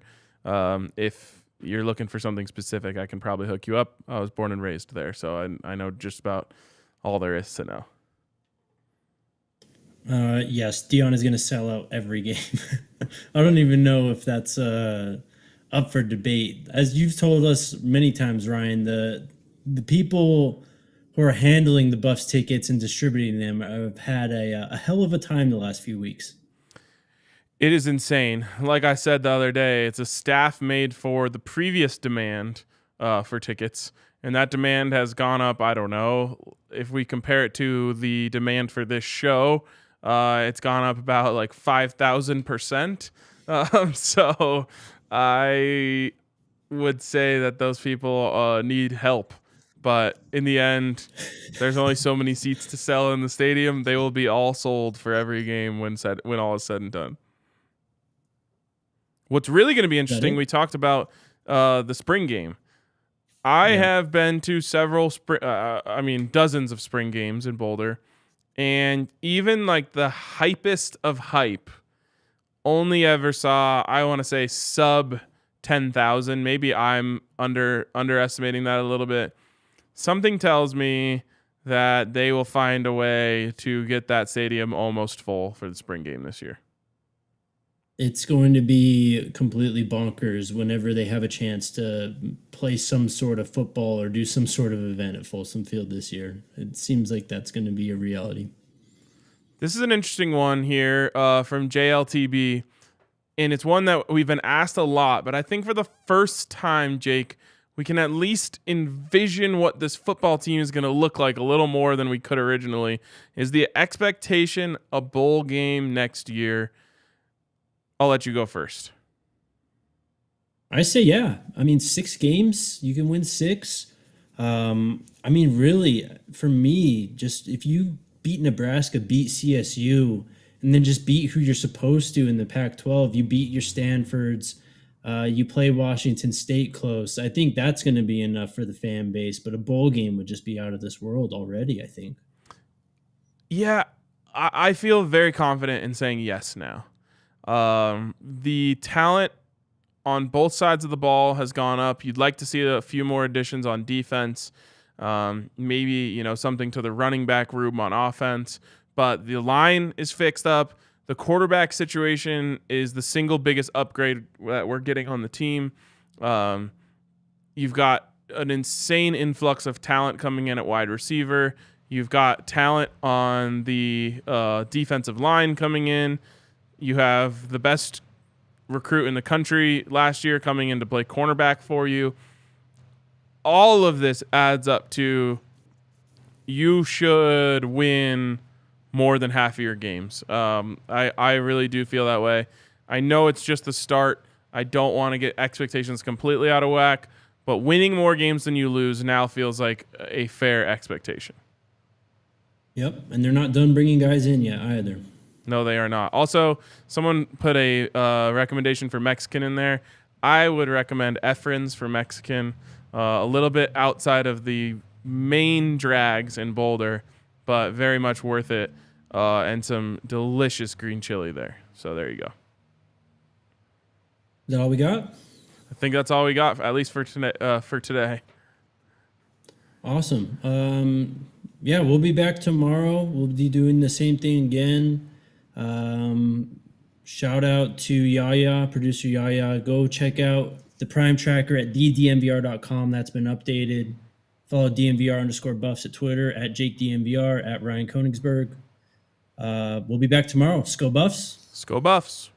If you're looking for something specific, I can probably hook you up. I was born and raised there, so I know just about all there is to know.
Yes, Deion is going to sell out every game. I don't even know if that's up for debate. As you've told us many times, Ryan, the people who are handling the Buffs tickets and distributing them have had a hell of a time the last few weeks.
It is insane. Like I said the other day, it's a staff made for the previous demand for tickets, and that demand has gone up, I don't know, if we compare it to the demand for this show, it's gone up about like 5,000%. So I would say that those people need help. But in the end, there's only so many seats to sell in the stadium. They will be all sold for every game when all is said and done. What's really going to be interesting, we talked about the spring game. I have been to several dozens of spring games in Boulder, and even like the hypest of hype only ever saw, I want to say, sub 10,000. Maybe I'm underestimating that a little bit. Something tells me that they will find a way to get that stadium almost full for the spring game this year.
It's going to be completely bonkers whenever they have a chance to play some sort of football or do some sort of event at Folsom Field this year. It seems like that's going to be a reality.
This is an interesting one here from JLTB, and it's one that we've been asked a lot, but I think for the first time, Jake, we can at least envision what this football team is going to look like a little more than we could originally. Is the expectation a bowl game next year? I'll let you go first.
I say, yeah. I mean, 6 games, you can win 6. I mean, really, for me, just if you beat Nebraska, beat CSU, and then just beat who you're supposed to in the Pac-12, you beat your Stanfords, you play Washington State close. I think that's going to be enough for the fan base. But a bowl game would just be out of this world already, I think.
Yeah, I feel very confident in saying yes now. The talent on both sides of the ball has gone up. You'd like to see a few more additions on defense. Maybe, something to the running back room on offense. But the line is fixed up. The quarterback situation is the single biggest upgrade that we're getting on the team. You've got an insane influx of talent coming in at wide receiver. You've got talent on the defensive line coming in. You have the best recruit in the country last year coming in to play cornerback for you. All of this adds up to you should win more than half of your games. I really do feel that way. I know it's just the start. I don't want to get expectations completely out of whack, but winning more games than you lose now feels like a fair expectation.
Yep, and they're not done bringing guys in yet either.
No, they are not. Also, someone put a recommendation for Mexican in there. I would recommend Efren's for Mexican, a little bit outside of the main drags in Boulder, but very much worth it, and some delicious green chili there. So there you go.
Is that all we got?
I think that's all we got, at least for today.
Awesome. Yeah, we'll be back tomorrow. We'll be doing the same thing again. Shout out to Yaya, producer Yaya. Go check out the Prime Tracker at thedmvr.com. That's been updated. Follow DMVR_buffs at Twitter, at JakeDMVR, at Ryan Koenigsberg. We'll be back tomorrow. Go Buffs.
Go Buffs.